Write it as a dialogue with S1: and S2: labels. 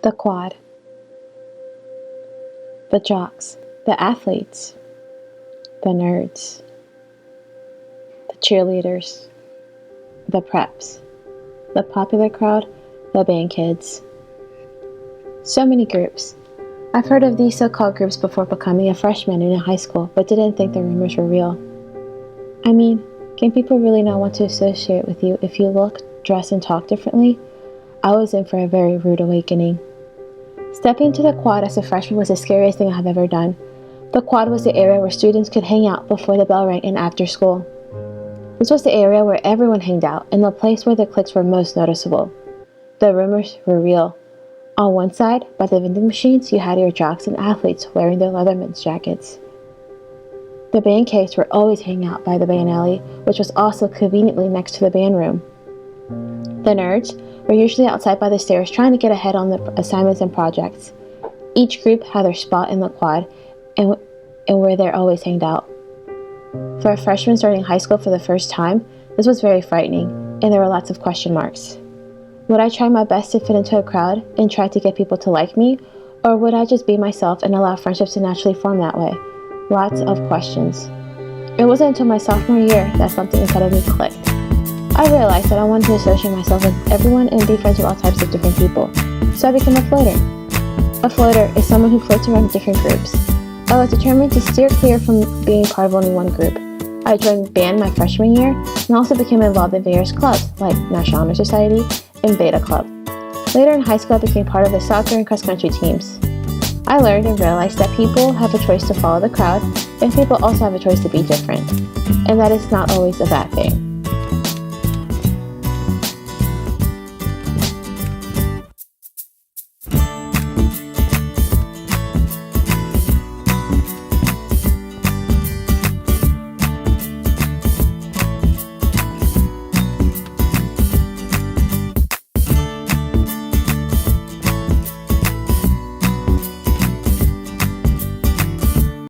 S1: The quad. The jocks. The athletes. The nerds. The cheerleaders. The preps. The popular crowd. The band kids. So many groups. I've heard of these so-called groups before becoming a freshman in high school, but didn't think the rumors were real. I mean, can people really not want to associate with you if you look, dress, and talk differently? I was in for a very rude awakening. Stepping into the quad as a freshman was the scariest thing I have ever done. The quad was the area where students could hang out before the bell rang and after school. This was the area where everyone hanged out and the place where the cliques were most noticeable. The rumors were real. On one side, by the vending machines, you had your jocks and athletes wearing their Leatherman's jackets. The band kids were always hanging out by the band alley, which was also conveniently next to the band room. The nerds were usually outside by the stairs trying to get ahead on the assignments and projects. Each group had their spot in the quad and where they always hanged out. For a freshman starting high school for the first time, this was very frightening, and there were lots of question marks. Would I try my best to fit into a crowd and try to get people to like me, or would I just be myself and allow friendships to naturally form that way? Lots of questions. It wasn't until my sophomore year that something inside of me clicked. I realized that I wanted to associate myself with everyone and be friends with all types of different people, so I became a floater. A floater is someone who floats around different groups. I was determined to steer clear from being part of only one group. I joined band my freshman year and also became involved in various clubs like National Honor Society and Beta Club. Later in high school, I became part of the soccer and cross-country teams. I learned and realized that people have a choice to follow the crowd, and people also have a choice to be different, and that is not always a bad thing.